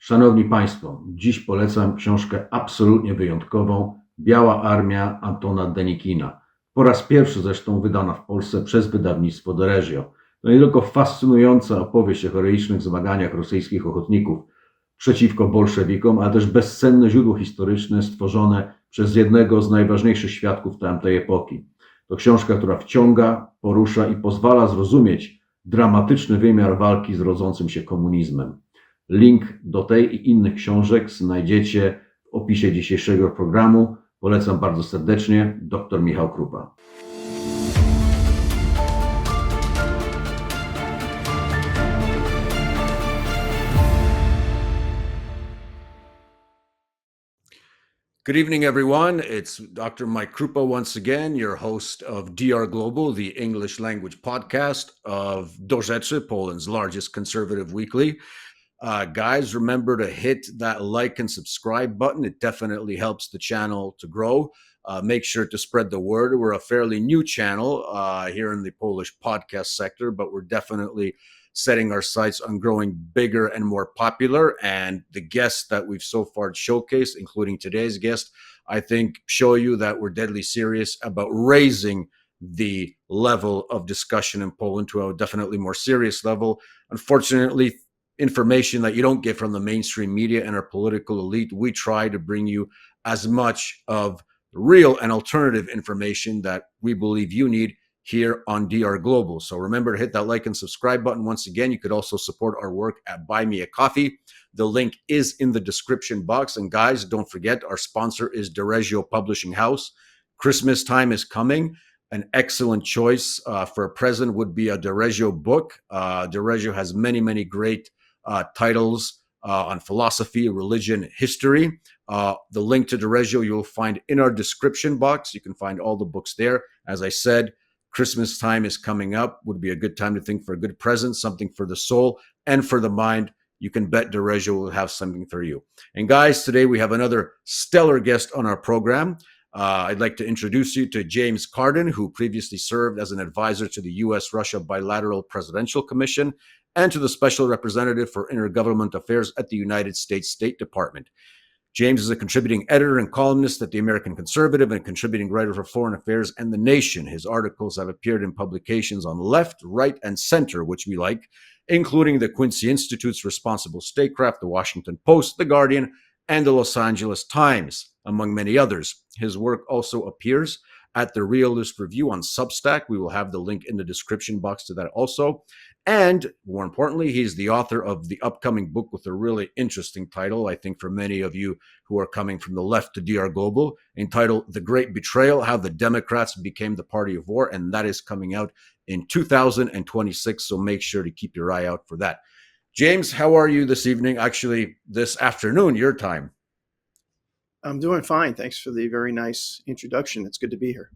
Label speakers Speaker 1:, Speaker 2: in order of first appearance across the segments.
Speaker 1: Szanowni Państwo, dziś polecam książkę absolutnie wyjątkową Biała Armia Antona Denikina. Po raz pierwszy zresztą wydana w Polsce przez wydawnictwo Derezio. To nie tylko fascynująca opowieść o heroicznych zmaganiach rosyjskich ochotników przeciwko bolszewikom, ale też bezcenne źródło historyczne stworzone przez jednego z najważniejszych świadków tamtej epoki. To książka, która wciąga, porusza i pozwala zrozumieć dramatyczny wymiar walki z rodzącym się komunizmem. Link do tej i innych książek znajdziecie w opisie dzisiejszego programu. Polecam bardzo serdecznie. Dr Michał Krupa.
Speaker 2: Good evening, everyone. It's Dr. Mike Krupa once again, your host of DR Global, the English language podcast of Do Rzeczy, Poland's largest conservative weekly. Guys, remember to hit that like and subscribe button. It definitely helps the channel to grow. Make sure to spread the word. We're a fairly new channel here in the Polish podcast sector, but we're definitely setting our sights on growing bigger and more popular. And the guests that we've so far showcased, including today's guest, I think show you that we're deadly serious about raising the level of discussion in Poland to a definitely more serious level. Unfortunately, information that you don't get from the mainstream media and our political elite, we try to bring you as much of real and alternative information that we believe you need here on DR Global. So remember to hit that like and subscribe button. Once again, you could also support our work at Buy Me a Coffee. The link is in the description box. And guys, don't forget, our sponsor is Derezio Publishing House. Christmas time is coming. An excellent choice for a present would be a Derezio book. Derezio has many, many great titles on philosophy, religion, history. The link to Derezio you'll find in our description box. You can find all the books there. As I said, Christmas time is coming up. Would be a good time to think for a good present, something for the soul and for the mind. You can bet Derezio will have something for you. And guys, today we have another stellar guest on our program. I'd like to introduce you to James Carden, who previously served as an advisor to the U.S.-Russia Bilateral Presidential Commission and to the Special Representative for Intergovernment Affairs at the United States State Department. James is a contributing editor and columnist at the American Conservative and a contributing writer for Foreign Affairs and The Nation. His articles have appeared in publications on left, right, and center, which we like, including the Quincy Institute's Responsible Statecraft, the Washington Post, The Guardian, and the Los Angeles Times, among many others. His work also appears at the Realist Review on Substack. We will have the link in the description box to that also. And more importantly, he's the author of the upcoming book with a really interesting title, I think for many of you who are coming from the left to DR Global, entitled The Great Betrayal, How the Democrats Became the Party of War. And that is coming out in 2026. So make sure to keep your eye out for that. James, how are you this evening? Actually, this afternoon, your time.
Speaker 3: I'm doing fine. Thanks for the very nice introduction. It's good to be here.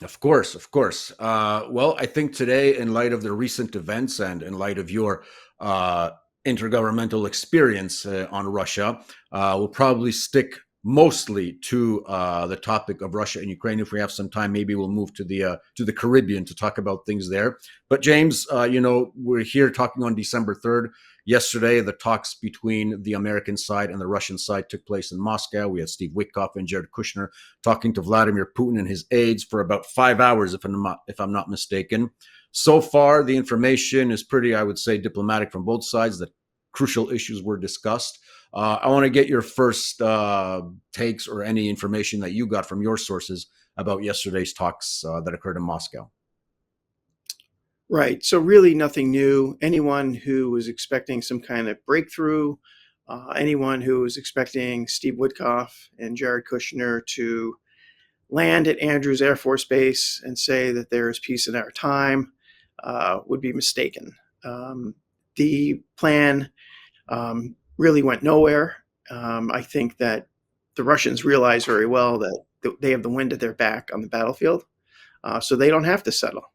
Speaker 2: Of course, of course. Well, I think today, in light of the recent events and in light of your intergovernmental experience on Russia, we'll probably stick mostly to the topic of Russia and Ukraine. If we have some time, maybe we'll move to the Caribbean to talk about things there. But James, we're here talking on December 3rd. Yesterday, the talks between the American side and the Russian side took place in Moscow. We had Steve Witkoff and Jared Kushner talking to Vladimir Putin and his aides for about 5 hours, if I'm not mistaken. So far, the information is pretty, I would say, diplomatic from both sides. The crucial issues were discussed. I want to get your first takes or any information that you got from your sources about yesterday's talks that occurred in Moscow.
Speaker 3: Right. So really nothing new. Anyone who was expecting some kind of breakthrough, anyone who was expecting Steve Witkoff and Jared Kushner to land at Andrews Air Force Base and say that there is peace in our time would be mistaken. The plan really went nowhere. I think that the Russians realize very well that they have the wind at their back on the battlefield, so they don't have to settle.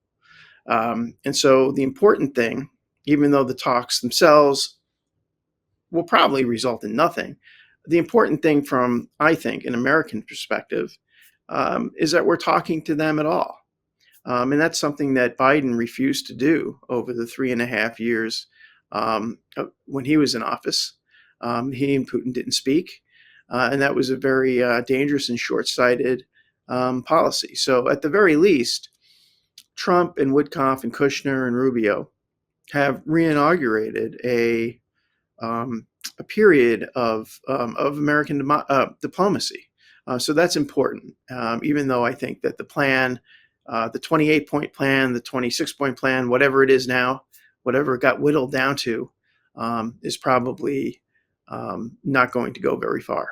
Speaker 3: And so the important thing, even though the talks themselves will probably result in nothing, the important thing from, I think, an American perspective, is that we're talking to them at all. And that's something that Biden refused to do over the 3.5 years when he was in office. He and Putin didn't speak, and that was a very dangerous and short-sighted policy. So at the very least, Trump and Woodcock and Kushner and Rubio have reinaugurated a period of American diplomacy. So that's important, even though I think that the plan, the 28-point plan, the 26-point plan, whatever it is now, whatever it got whittled down to, is probably not going to go very far.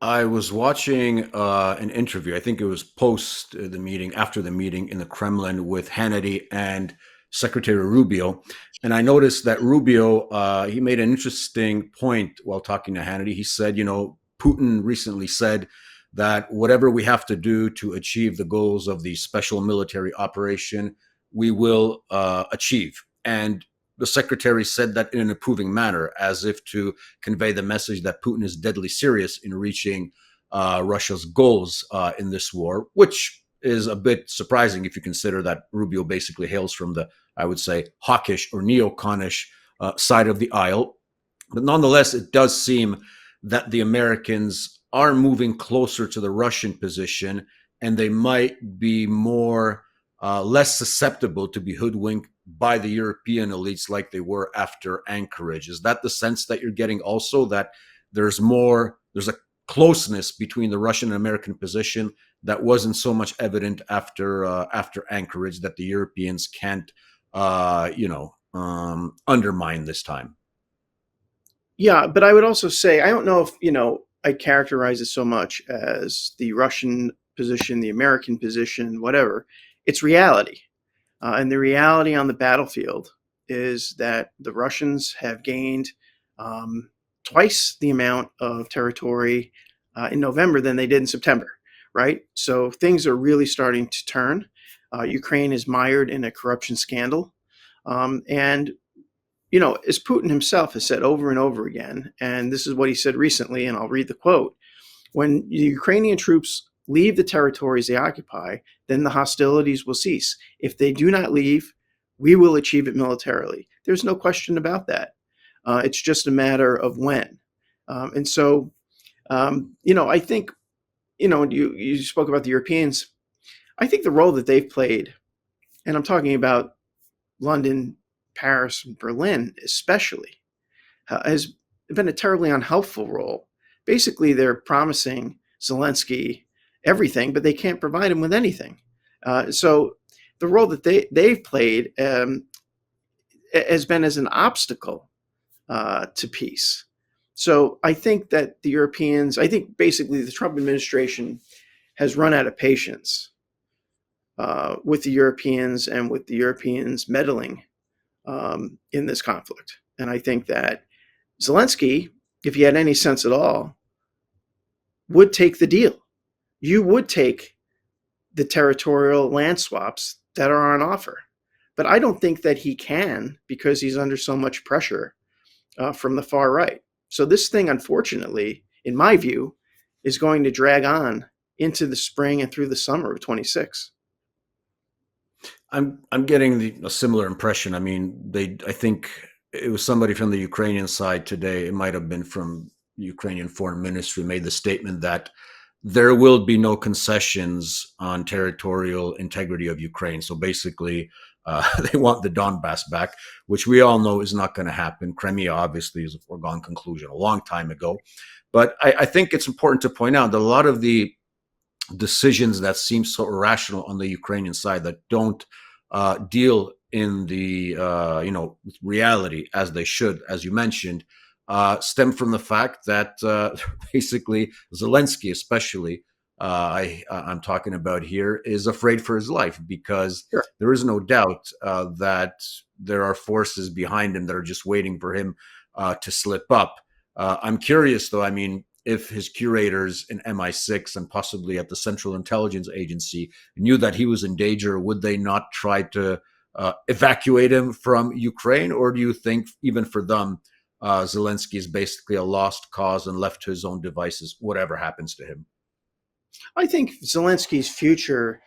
Speaker 2: I was watching an interview. I think it was post the meeting, after the meeting in the Kremlin with Hannity and Secretary Rubio. And I noticed that Rubio, he made an interesting point while talking to Hannity. He said, Putin recently said that whatever we have to do to achieve the goals of the special military operation, we will achieve. And the secretary said that in an approving manner, as if to convey the message that Putin is deadly serious in reaching Russia's goals in this war, which is a bit surprising if you consider that Rubio basically hails from the, I would say, hawkish or neoconish side of the aisle. But nonetheless, it does seem that the Americans are moving closer to the Russian position, and they might be less susceptible to be hoodwinked by the European elites like they were after Anchorage. Is that the sense that you're getting also, that there's a closeness between the Russian and American position that wasn't so much evident after Anchorage, that the Europeans can't, undermine this time?
Speaker 3: Yeah, but I would also say, I don't know if, I characterize it so much as the Russian position, the American position, whatever. It's reality. And the reality on the battlefield is that the Russians have gained twice the amount of territory in November than they did in September, right? So things are really starting to turn. Ukraine is mired in a corruption scandal. And as Putin himself has said over and over again, and this is what he said recently, and I'll read the quote: "When the Ukrainian troops leave the territories they occupy, then the hostilities will cease. If they do not leave, we will achieve it militarily." There's no question about that. It's just a matter of when. And so, I think, you spoke about the Europeans. I think the role that they've played, and I'm talking about London, Paris, and Berlin especially, has been a terribly unhelpful role. Basically, they're promising Zelenskyy everything, but they can't provide him with anything. So the role that they've played has been as an obstacle to peace. So I think that basically the Trump administration has run out of patience with the Europeans and with the Europeans meddling in this conflict. And I think that Zelenskyy, if he had any sense at all, would take the deal. You would take the territorial land swaps that are on offer. But I don't think that he can, because he's under so much pressure from the far right. So this thing, unfortunately, in my view, is going to drag on into the spring and through the summer of 26.
Speaker 2: I'm getting a similar impression. I mean, I think it was somebody from the Ukrainian side today, it might have been from Ukrainian Foreign Ministry, made the statement that there will be no concessions on territorial integrity of Ukraine. So basically, they want the Donbass back, which we all know is not going to happen. Crimea, obviously, is a foregone conclusion a long time ago. But I think it's important to point out that a lot of the decisions that seem so irrational on the Ukrainian side, that don't deal in the with reality as they should, as you mentioned, stem from the fact that basically Zelenskyy, especially I'm talking about here, is afraid for his life, because
Speaker 3: Sure.
Speaker 2: there is no doubt that there are forces behind him that are just waiting for him to slip up. I'm curious, though. I mean, if his curators in MI6 and possibly at the Central Intelligence Agency knew that he was in danger, would they not try to evacuate him from Ukraine? Or do you think even for them, Zelenskyy is basically a lost cause and left to his own devices, whatever happens to him?
Speaker 3: I think Zelensky's future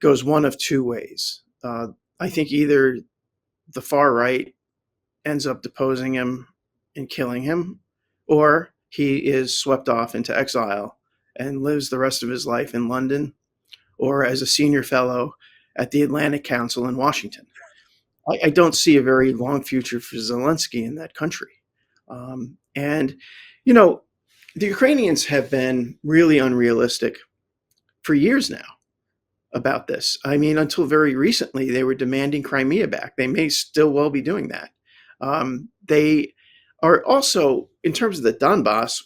Speaker 3: goes one of two ways. I think either the far right ends up deposing him, and killing him, or he is swept off into exile and lives the rest of his life in London or as a senior fellow at the Atlantic Council in Washington. I don't see a very long future for Zelenskyy in that country. And, you know, the Ukrainians have been really unrealistic for years now about this. I mean, until very recently, they were demanding Crimea back. They may still well be doing that. They are also, in terms of the Donbass,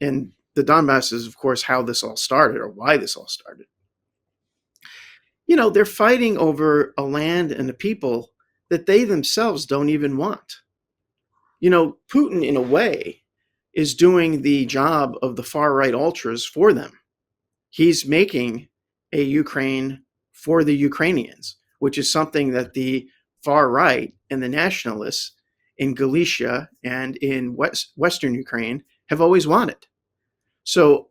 Speaker 3: and the Donbass is, of course, how this all started or why this all started. You know, they're fighting over a land and a people that they themselves don't even want. You know, Putin, in a way, is doing the job of the far-right ultras for them. He's making a Ukraine for the Ukrainians, which is something that the far-right and the nationalists in Galicia and in Western Ukraine have always wanted. So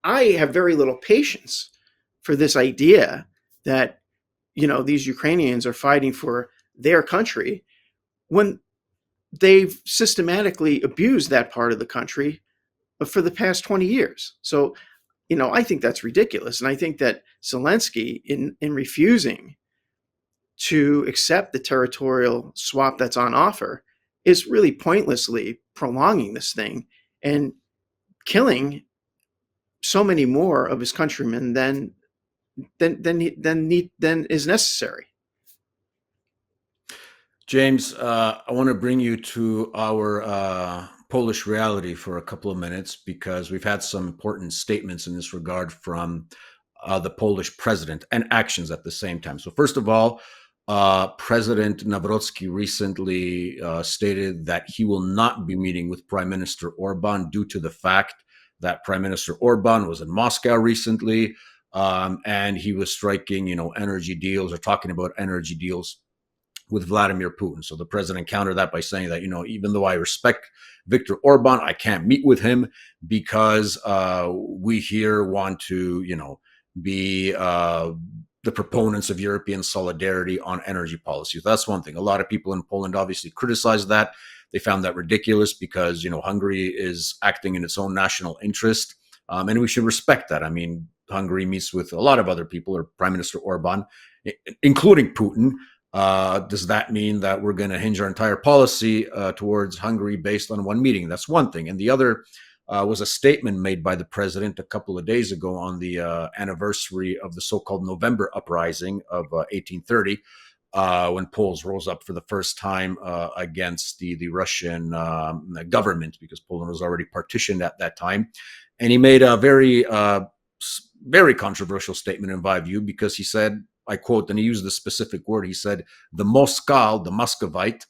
Speaker 3: I have very little patience for this idea that, you know, these Ukrainians are fighting for their country when they've systematically abused that part of the country for the past 20 years. So, you know, I think that's ridiculous. And I think that Zelenskyy, in refusing to accept the territorial swap that's on offer, is really pointlessly prolonging this thing and killing so many more of his countrymen than is necessary.
Speaker 2: James, I want to bring you to our Polish reality for a couple of minutes because we've had some important statements in this regard from the Polish president and actions at the same time. So first of all, President Nawrocki recently stated that he will not be meeting with Prime Minister Orban due to the fact that Prime Minister Orban was in Moscow recently and he was striking, energy deals or talking about energy deals with Vladimir Putin. So the president countered that by saying that, even though I respect Viktor Orban, I can't meet with him because we here want to, be the proponents of European solidarity on energy policy. So that's one thing. A lot of people in Poland obviously criticized that. They found that ridiculous because, Hungary is acting in its own national interest. And we should respect that. I mean, Hungary meets with a lot of other people, or Prime Minister Orban, including Putin. Does that mean that we're going to hinge our entire policy towards Hungary based on one meeting? That's one thing. And the other was a statement made by the president a couple of days ago on the anniversary of the so-called November uprising of 1830, when Poles rose up for the first time against the Russian government, because Poland was already partitioned at that time. And he made a very controversial statement in my view, because he said, I quote, and he used the specific word, he said, the Moskal, the Muscovite,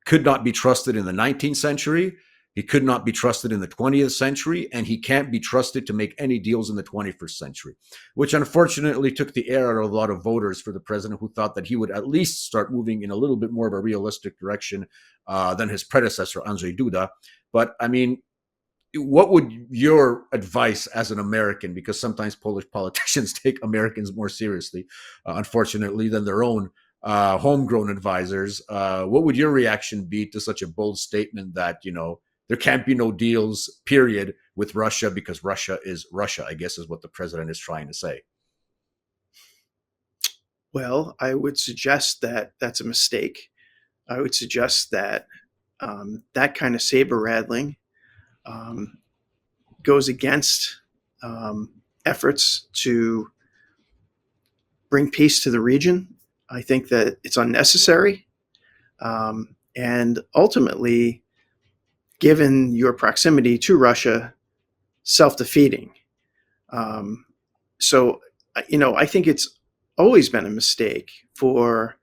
Speaker 2: could not be trusted in the 19th century, he could not be trusted in the 20th century, and he can't be trusted to make any deals in the 21st century, which unfortunately took the air out of a lot of voters for the president, who thought that he would at least start moving in a little bit more of a realistic direction than his predecessor, Andrzej Duda. But I mean, what would your advice as an American, because sometimes Polish politicians take Americans more seriously, unfortunately, than their own homegrown advisors, what would your reaction be to such a bold statement that, there can't be no deals, period, with Russia because Russia is Russia, I guess is what the president is trying to say?
Speaker 3: Well, I would suggest that that's a mistake. I would suggest that that kind of saber rattling goes against efforts to bring peace to the region. I think that it's unnecessary. And ultimately, given your proximity to Russia, self-defeating. So, I think it's always been a mistake for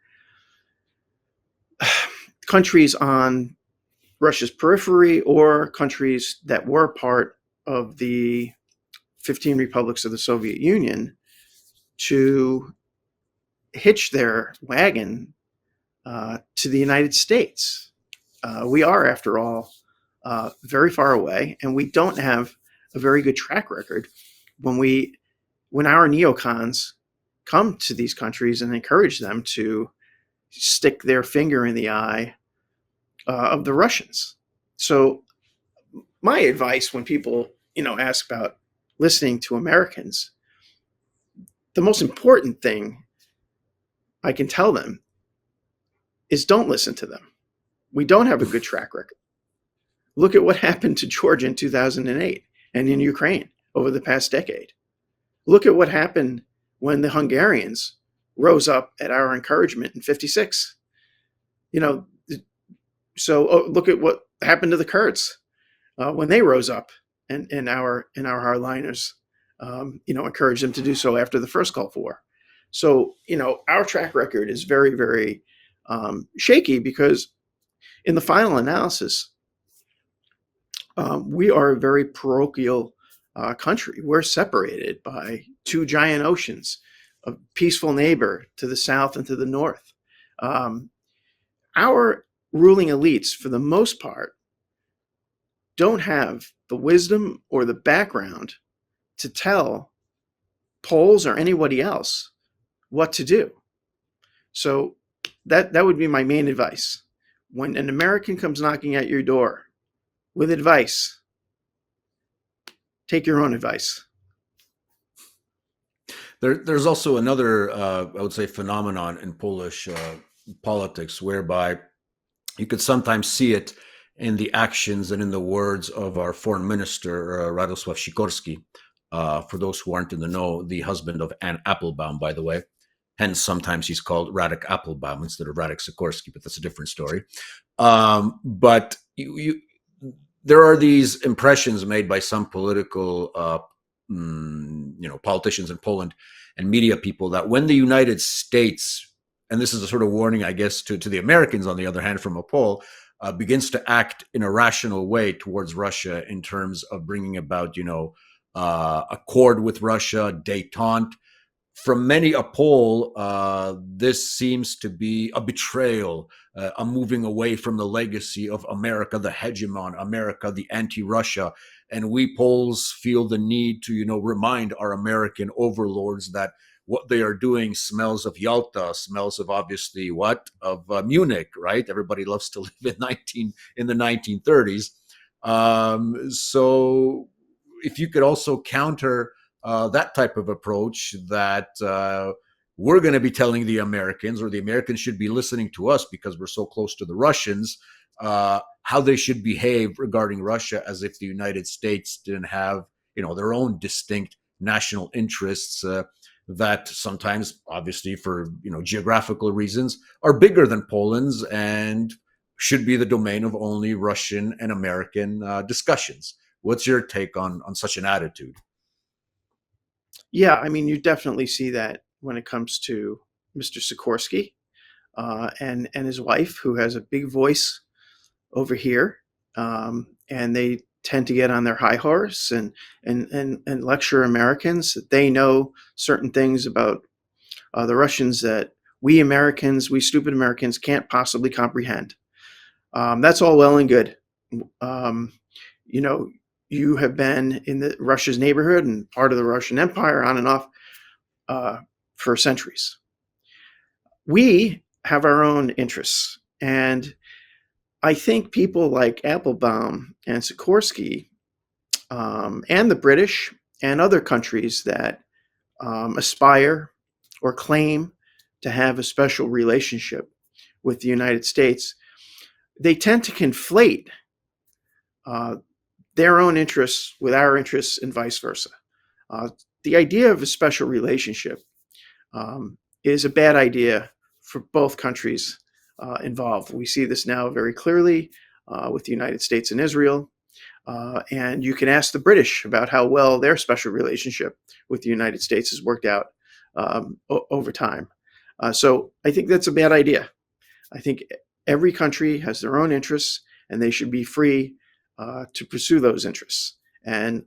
Speaker 3: countries on Russia's periphery or countries that were part of the 15 republics of the Soviet Union to hitch their wagon to the United States. We are, after all, very far away, and we don't have a very good track record when our neocons come to these countries and encourage them to stick their finger in the eye of the Russians. So my advice when people, ask about listening to Americans, the most important thing I can tell them is don't listen to them. We don't have a good track record. Look at what happened to Georgia in 2008 and in Ukraine over the past decade. Look at what happened when the Hungarians rose up at our encouragement in 56. So look at what happened to the Kurds when they rose up, and our hardliners, encouraged them to do so after the first Gulf War. So our track record is very, very shaky because in the final analysis, we are a very parochial country. We're separated by two giant oceans, a peaceful neighbor to the south and to the north. Our ruling elites, for the most part, don't have the wisdom or the background to tell Poles or anybody else what to do. So that would be my main advice. When an American comes knocking at your door with advice, take your own advice.
Speaker 2: There's also another, I would say, phenomenon in Polish politics whereby you could sometimes see it in the actions and in the words of our foreign minister, Radosław Sikorski. For those who aren't in the know, the husband of Anne Applebaum, by the way. Hence, sometimes he's called Radek Applebaum instead of Radek Sikorski, but that's a different story. But there are these impressions made by some political, politicians in Poland and media people that when the United States, and this is a sort of warning, I guess, to the Americans, on the other hand, from a Pole, begins to act in a rational way towards Russia in terms of bringing about, accord with Russia, détente. From many a Pole, this seems to be a betrayal, a moving away from the legacy of America, the hegemon, America, the anti-Russia. And we Poles feel the need to, remind our American overlords that what they are doing smells of Yalta, smells of obviously what? Of Munich, right? Everybody loves to live in the 1930s. So if you could also counter that type of approach that we're going to be telling the Americans, or the Americans should be listening to us because we're so close to the Russians, how they should behave regarding Russia, as if the United States didn't have, their own distinct national interests that sometimes, obviously for, geographical reasons, are bigger than Poland's and should be the domain of only Russian and American discussions. What's your take on such an attitude?
Speaker 3: Yeah, I mean, you definitely see that when it comes to Mr. Sikorski and his wife, who has a big voice over here, and they tend to get on their high horse and lecture Americans that they know certain things about the Russians that we Americans, we stupid Americans, can't possibly comprehend. That's all well and good. You have been in Russia's neighborhood and part of the Russian Empire on and off for centuries. We have our own interests, and I think people like Applebaum and Sikorski and the British and other countries that aspire or claim to have a special relationship with the United States, they tend to conflate their own interests with our interests and vice versa. The idea of a special relationship is a bad idea for both countries involved. We see this now very clearly with the United States and Israel. And you can ask the British about how well their special relationship with the United States has worked out over time. So I think that's a bad idea. I think every country has their own interests, and they should be free to pursue those interests. And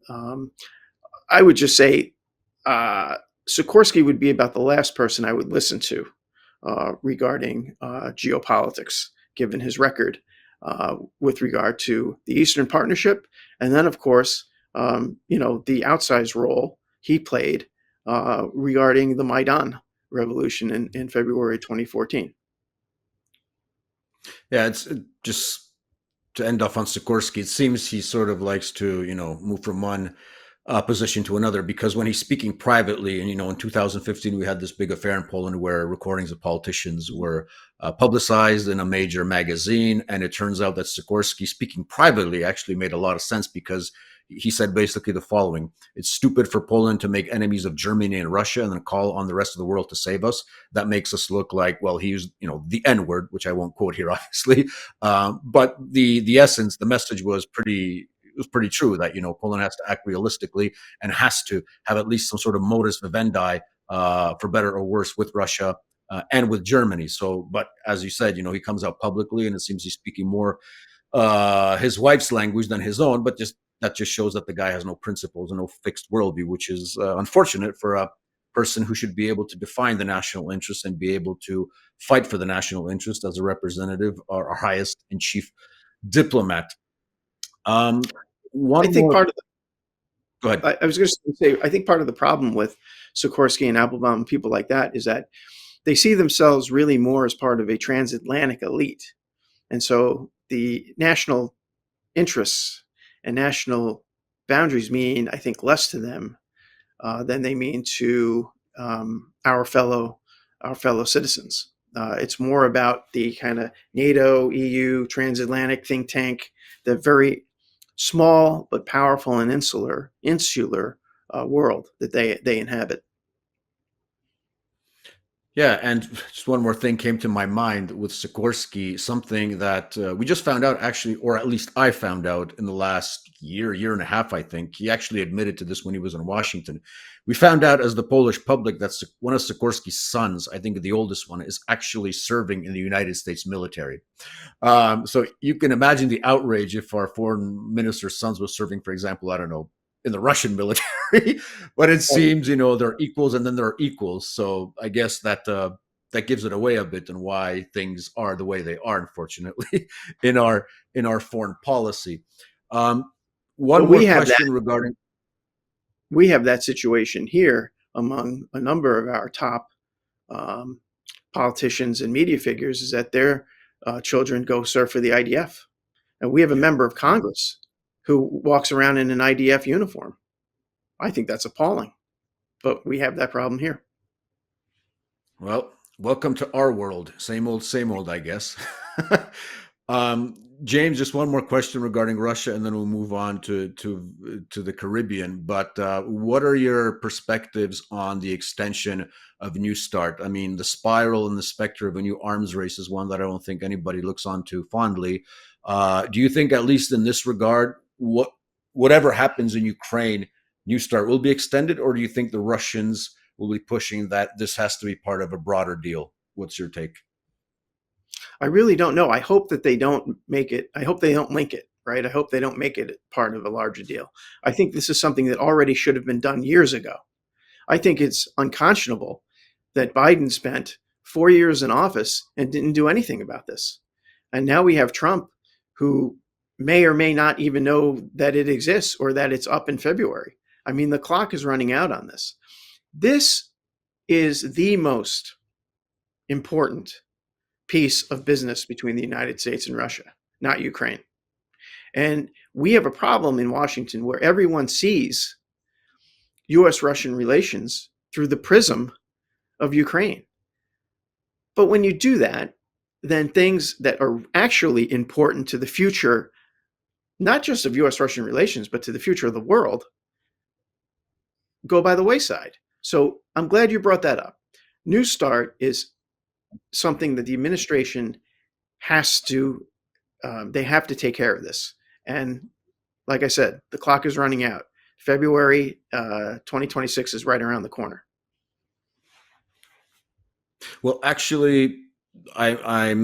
Speaker 3: I would just say Sikorski would be about the last person I would listen to regarding geopolitics, given his record with regard to the Eastern Partnership. And then, of course, the outsized role he played regarding the Maidan revolution in February 2014.
Speaker 2: Yeah, it's just to end off on Sikorski, it seems he sort of likes to, move from one position to another, because when he's speaking privately, and in 2015 we had this big affair in Poland where recordings of politicians were publicized in a major magazine, and it turns out that Sikorski speaking privately actually made a lot of sense, because he said basically the following: it's stupid for Poland to make enemies of Germany and Russia and then call on the rest of the world to save us. That makes us look like, well, he used the N word, which I won't quote here obviously, but the essence, the message was pretty true, that Poland has to act realistically and has to have at least some sort of modus vivendi, for better or worse, with Russia and with Germany. So, but as you said, he comes out publicly, and it seems he's speaking more his wife's language than his own. But that just shows that the guy has no principles and no fixed worldview, which is unfortunate for a person who should be able to define the national interest and be able to fight for the national interest as a representative, or our highest and chief diplomat.
Speaker 3: I
Speaker 2: One
Speaker 3: think
Speaker 2: more.
Speaker 3: part of
Speaker 2: Go ahead.
Speaker 3: I was going to say, I think part of the problem with Sikorsky and Applebaum and people like that is that they see themselves really more as part of a transatlantic elite. And so the national interests and national boundaries mean, I think, less to them than they mean to our fellow citizens. It's more about the kind of NATO, EU, transatlantic think tank, the very small but powerful and insular world that they inhabit.
Speaker 2: Yeah, and just one more thing came to my mind with Sikorsky, something that we just found out, actually, or at least I found out in the last year and a half, I think. He actually admitted to this when he was in Washington. We found out as the Polish public that one of Sikorsky's sons, I think the oldest one, is actually serving in the United States military. So you can imagine the outrage if our foreign minister's sons was serving, for example, I don't know, in the Russian military. But it seems, they're equals, and then there are equals. So I guess that gives it away a bit, and why things are the way they are, unfortunately, in our foreign policy. One
Speaker 3: But
Speaker 2: more question regarding.
Speaker 3: we have that situation here among a number of our top politicians and media figures, is that their children go serve for the IDF. And we have a member of Congress who walks around in an IDF uniform. I think that's appalling, but we have that problem here.
Speaker 2: Well, welcome to our world. Same old, I guess. James, just one more question regarding Russia, and then we'll move on to the Caribbean. But what are your perspectives on the extension of New START? I mean, the spiral and the specter of a new arms race is one that I don't think anybody looks on too fondly. Do you think, at least in this regard, whatever happens in Ukraine, New START will be extended, or do you think the Russians will be pushing that this has to be part of a broader deal? What's your take?
Speaker 3: I really don't know. I hope that they don't make it. I hope they don't link it, right? I hope they don't make it part of a larger deal. I think this is something that already should have been done years ago. I think it's unconscionable that Biden spent 4 years in office and didn't do anything about this. And now we have Trump, who may or may not even know that it exists or that it's up in February. I mean, the clock is running out on this. This is the most important piece of business between the United States and Russia, not Ukraine. And we have a problem in Washington where everyone sees US-Russian relations through the prism of Ukraine. But when you do that, then things that are actually important to the future, not just of US-Russian relations, but to the future of the world, go by the wayside. So I'm glad you brought that up. New START is something that the administration has to, they have to take care of this. And like I said, the clock is running out. February 2026 is right around the corner.
Speaker 2: Well, actually, I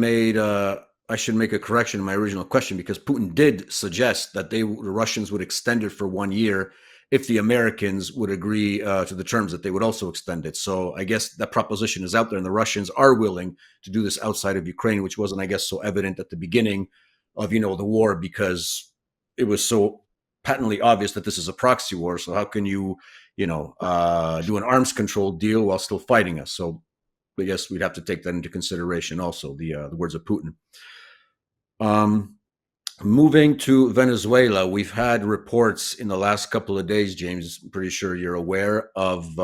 Speaker 2: should make a correction in my original question, because Putin did suggest that the Russians would extend it for 1 year if the Americans would agree to the terms, that they would also extend it. So I guess that proposition is out there, and the Russians are willing to do this outside of Ukraine, which wasn't, I guess, so evident at the beginning of the war, because it was so patently obvious that this is a proxy war. So how can you do an arms control deal while still fighting us? So I guess we'd have to take that into consideration also, the words of Putin. Moving to Venezuela, we've had reports in the last couple of days, James, I'm pretty sure you're aware of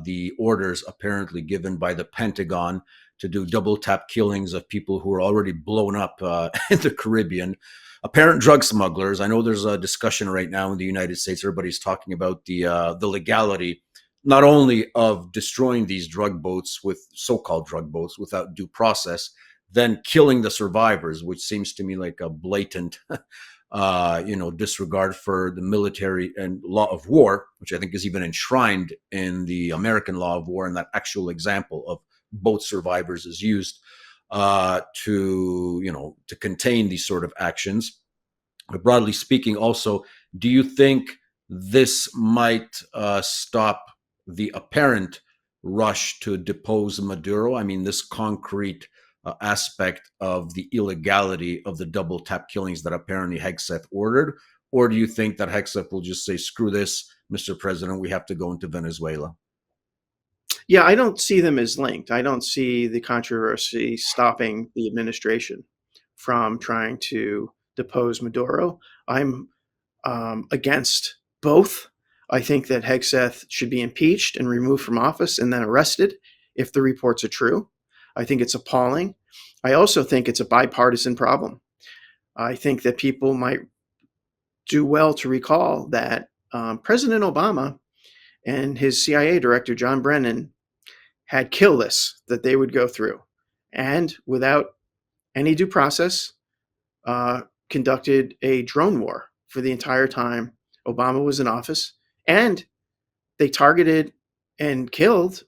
Speaker 2: the orders apparently given by the Pentagon to do double tap killings of people who are already blown up in the Caribbean. Apparent drug smugglers. I know there's a discussion right now in the United States. Everybody's talking about the legality, not only of destroying these drug boats with so-called drug boats without due process, then killing the survivors, which seems to me like a blatant, disregard for the military and law of war, which I think is even enshrined in the American law of war. And that actual example of both survivors is used to contain these sort of actions. But broadly speaking, also, do you think this might stop the apparent rush to depose Maduro? I mean, this concrete aspect of the illegality of the double tap killings that apparently Hegseth ordered? Or do you think that Hegseth will just say, screw this, Mr. President, we have to go into Venezuela?
Speaker 3: Yeah, I don't see them as linked. I don't see the controversy stopping the administration from trying to depose Maduro. I'm against both. I think that Hegseth should be impeached and removed from office and then arrested if the reports are true. I think it's appalling. I also think it's a bipartisan problem. I think that people might do well to recall that President Obama and his CIA director, John Brennan, had kill lists that they would go through. And without any due process, conducted a drone war for the entire time Obama was in office. And they targeted and killed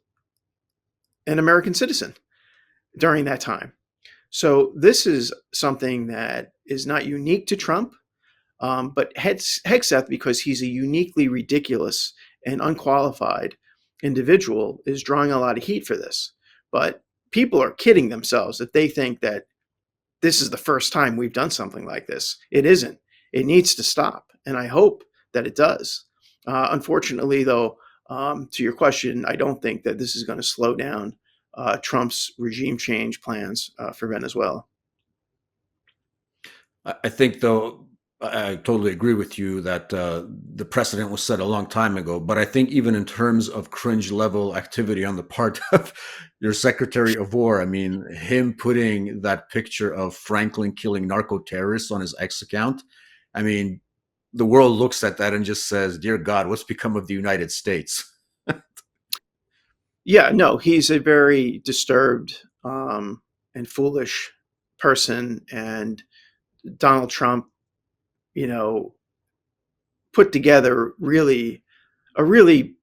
Speaker 3: an American citizen during that time. So this is something that is not unique to Trump, but Hegseth, because he's a uniquely ridiculous and unqualified individual, is drawing a lot of heat for this. But people are kidding themselves if they think that this is the first time we've done something like this. It isn't. It needs to stop, and I hope that it does. Unfortunately, though, to your question, I don't think that this is going to slow down Trump's regime change plans for Venezuela.
Speaker 2: I think, though, I totally agree with you that the precedent was set a long time ago. But I think even in terms of cringe level activity on the part of your Secretary of War, I mean, him putting that picture of Franklin killing narco terrorists on his X account, I mean, the world looks at that and just says, dear God, what's become of the United States?
Speaker 3: Yeah, no, he's a very disturbed and foolish person. And Donald Trump, put together a really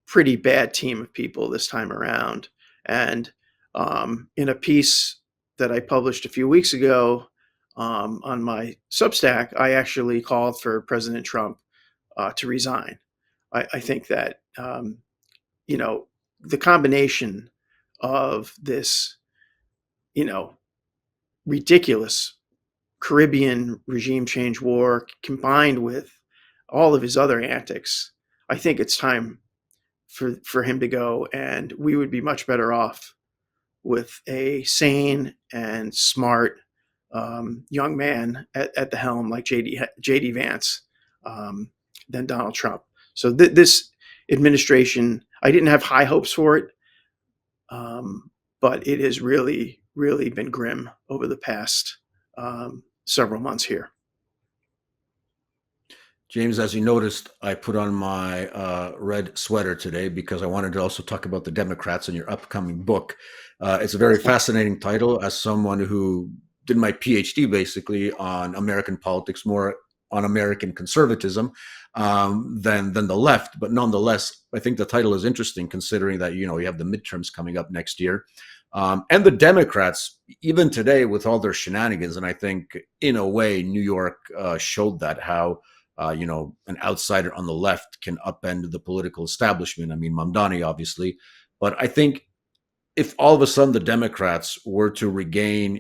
Speaker 3: pretty bad team of people this time around. And in a piece that I published a few weeks ago on my Substack, I actually called for President Trump to resign. I think that the combination of this, ridiculous Caribbean regime change war combined with all of his other antics, I think it's time for him to go, and we would be much better off with a sane and smart young man at the helm like JD Vance than Donald Trump. So this administration, I didn't have high hopes for it, but it has really, really been grim over the past several months here.
Speaker 2: James, as you noticed, I put on my red sweater today because I wanted to also talk about the Democrats in your upcoming book. It's a very fascinating title. As someone who did my PhD basically on American politics, more on American conservatism than the left, but nonetheless, I think the title is interesting considering that you have the midterms coming up next year, and the Democrats even today with all their shenanigans. And I think in a way, New York showed that how. An outsider on the left can upend the political establishment. I mean, Mamdani, obviously. But I think if all of a sudden the Democrats were to regain,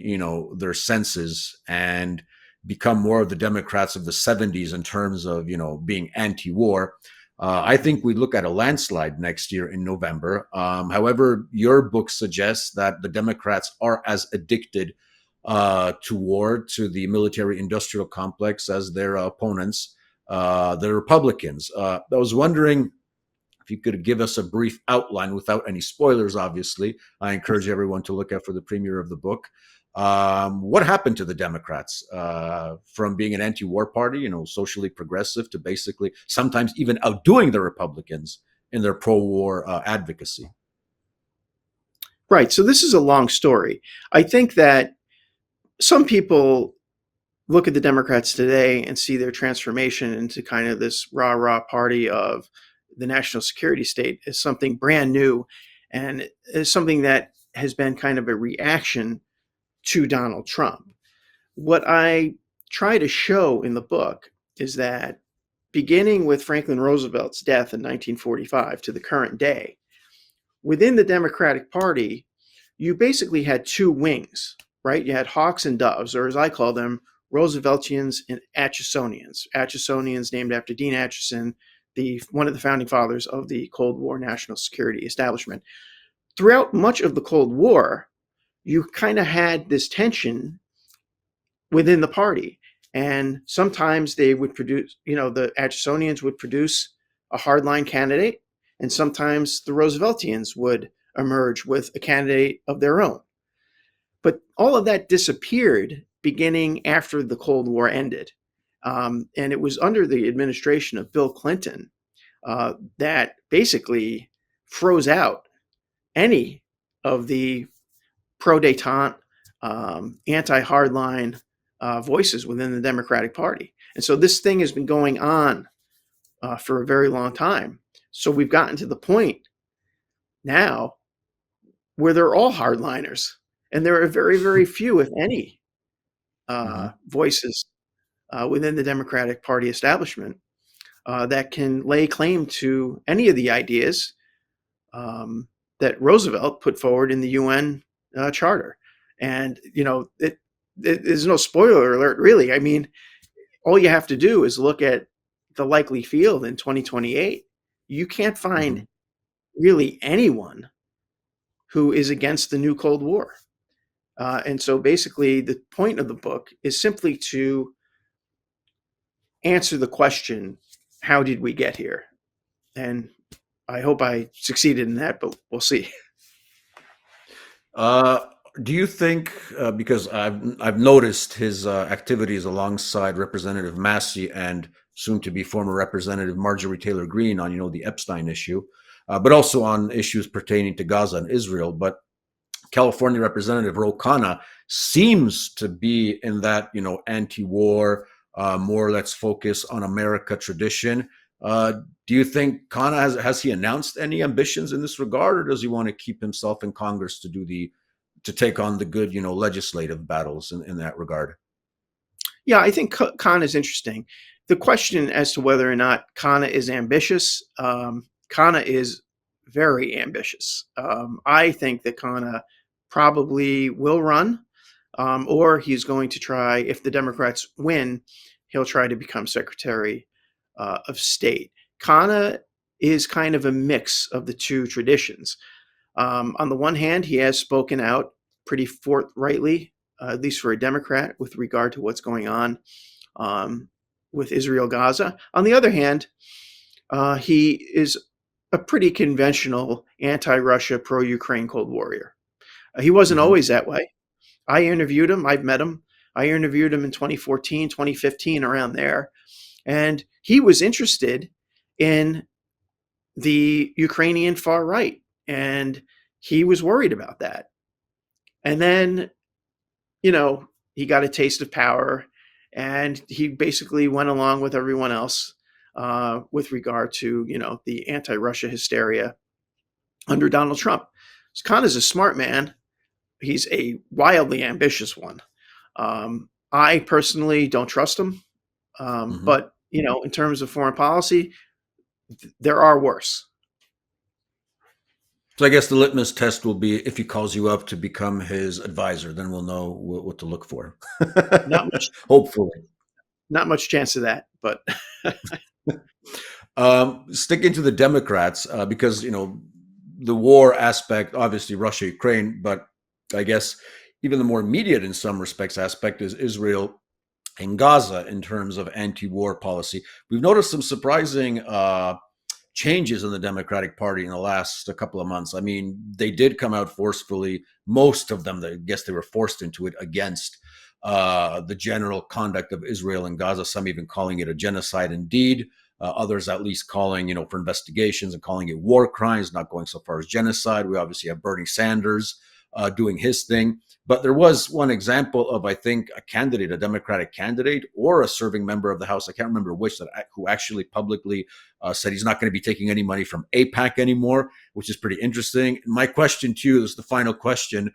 Speaker 2: their senses and become more of the Democrats of the 70s in terms of, being anti-war, I think we'd look at a landslide next year in November. However, your book suggests that the Democrats are as addicted toward to the military-industrial complex as their opponents, the Republicans. I was wondering if you could give us a brief outline without any spoilers, obviously. I encourage everyone to look out for the premiere of the book. What happened to the Democrats from being an anti-war party, socially progressive, to basically sometimes even outdoing the Republicans in their pro-war advocacy?
Speaker 3: Right. So this is a long story. I think that some people look at the Democrats today and see their transformation into kind of this rah-rah party of the national security state as something brand new and as something that has been kind of a reaction to Donald Trump. What I try to show in the book is that beginning with Franklin Roosevelt's death in 1945 to the current day, within the Democratic Party, you basically had two wings, right? You had hawks and doves, or as I call them, Rooseveltians and Atchisonians. Atchisonians named after Dean Acheson, one of the founding fathers of the Cold War national security establishment. Throughout much of the Cold War, you kind of had this tension within the party. And sometimes they would produce, the Atchisonians would produce a hardline candidate, and sometimes the Rooseveltians would emerge with a candidate of their own. But all of that disappeared beginning after the Cold War ended. And it was under the administration of Bill Clinton that basically froze out any of the pro-détente, anti-hardline voices within the Democratic Party. And so this thing has been going on for a very long time. So we've gotten to the point now where they're all hardliners, and there are very, very few, if any, voices within the Democratic Party establishment that can lay claim to any of the ideas that Roosevelt put forward in the UN Charter. And, there's no spoiler alert, really. I mean, all you have to do is look at the likely field in 2028. You can't find really anyone who is against the new Cold War. And so basically the point of the book is simply to answer the question, how did we get here? And I hope I succeeded in that, but we'll see.
Speaker 2: Do you think, because I've noticed his activities alongside Representative Massey and soon to be former Representative Marjorie Taylor Greene on, the Epstein issue, but also on issues pertaining to Gaza and Israel. But California Representative Ro Khanna seems to be in that, anti-war, more let's focus on America tradition. Do you think Khanna has he announced any ambitions in this regard, or does he want to keep himself in Congress to take on the good, legislative battles in that regard?
Speaker 3: Yeah, I think Khanna is interesting. The question as to whether or not Khanna is ambitious, Khanna is very ambitious. I think that Khanna probably will run, or he's going to try, if the Democrats win, he'll try to become Secretary of State. Khanna is kind of a mix of the two traditions. On the one hand, he has spoken out pretty forthrightly, at least for a Democrat, with regard to what's going on with Israel, Gaza. On the other hand, he is a pretty conventional anti-Russia, pro-Ukraine Cold Warrior. He wasn't always that way. I interviewed him. I've met him. I interviewed him in 2014, 2015, around there. And he was interested in the Ukrainian far right. And he was worried about that. And then, he got a taste of power, and he basically went along with everyone else with regard to, the anti-Russia hysteria under Donald Trump. So Khanna's a smart man. He's a wildly ambitious one. I personally don't trust him. But, in terms of foreign policy, there are worse.
Speaker 2: So I guess the litmus test will be if he calls you up to become his advisor, then we'll know what to look for.
Speaker 3: Not much,
Speaker 2: Hopefully.
Speaker 3: not much chance of that, but
Speaker 2: Sticking to the Democrats, because, the war aspect, obviously Russia, Ukraine, but I guess even the more immediate in some respects aspect is Israel and Gaza in terms of anti-war policy. We've noticed some surprising changes in the Democratic Party in the last couple of months. I mean, they did come out forcefully, most of them, I guess they were forced into it, against the general conduct of Israel and Gaza, some even calling it a genocide indeed. Others at least calling, for investigations and calling it war crimes, not going so far as genocide. We obviously have Bernie Sanders doing his thing. But there was one example of, I think, a Democratic candidate or a serving member of the House, I can't remember which, who actually publicly said he's not going to be taking any money from AIPAC anymore, which is pretty interesting. My question to you, this is the final question,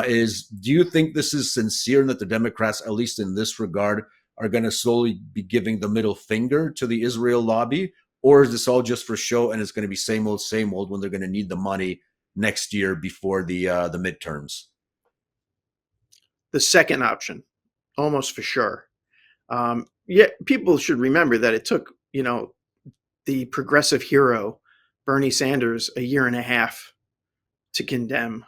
Speaker 2: is do you think this is sincere and that the Democrats, at least in this regard, are going to slowly be giving the middle finger to the Israel lobby? Or is this all just for show and it's going to be same old when they're going to need the money next year before the midterms?
Speaker 3: The second option, almost for sure. People should remember that it took, the progressive hero, Bernie Sanders, a year and a half to condemn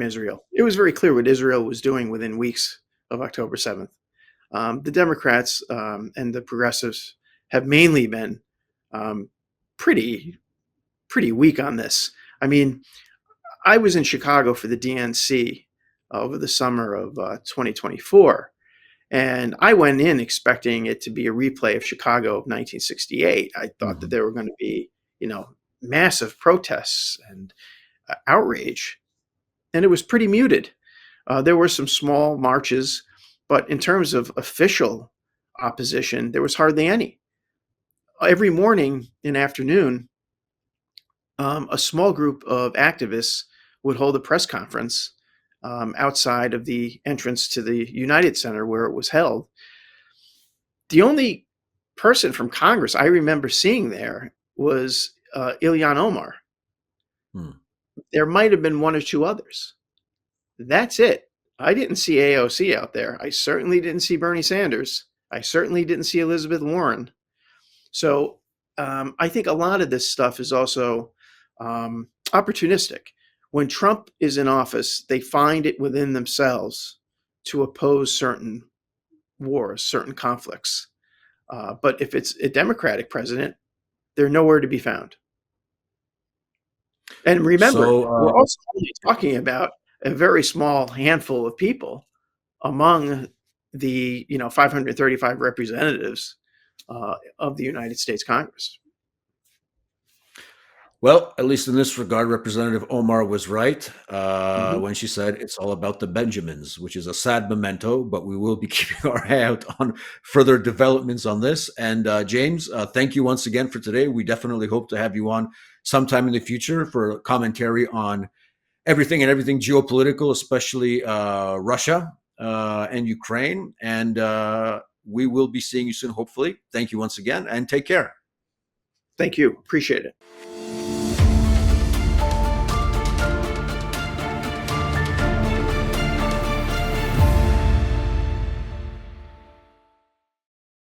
Speaker 3: Israel. It was very clear what Israel was doing within weeks of October 7th. The Democrats and the progressives have mainly been pretty weak on this. I mean, I was in Chicago for the DNC over the summer of 2024, and I went in expecting it to be a replay of Chicago of 1968. I thought that there were going to be, massive protests and outrage, and it was pretty muted. There were some small marches, but in terms of official opposition, there was hardly any. Every morning and afternoon, a small group of activists would hold a press conference outside of the entrance to the United Center where it was held. The only person from Congress I remember seeing there was Ilhan Omar. There might have been one or two others. That's it. I didn't see AOC out there. I certainly didn't see Bernie Sanders. I certainly didn't see Elizabeth Warren. So I think a lot of this stuff is also opportunistic. When Trump is in office, they find it within themselves to oppose certain wars, certain conflicts. But if it's a Democratic president, they're nowhere to be found. And remember, we're also only talking about a very small handful of people among the 535 representatives of the United States Congress.
Speaker 2: Well, at least in this regard, Representative Omar was right when she said it's all about the Benjamins, which is a sad memento, but we will be keeping our eye out on further developments on this. And James, thank you once again for today. We definitely hope to have you on sometime in the future for commentary on everything geopolitical, especially Russia and Ukraine. And we will be seeing you soon, hopefully. Thank you once again, and take care.
Speaker 3: Thank you. Appreciate it.